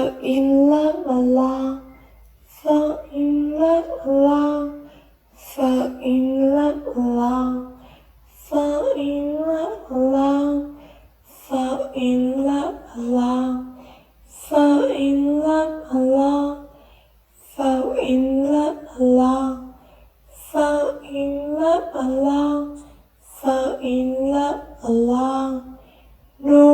fall in love Allah, fall in love Allah, fall in love Allah, fall in love Allah, fall in love Allah, fall in love Allah, fall in love Allah, fall in love Allah, fall in love Allah. No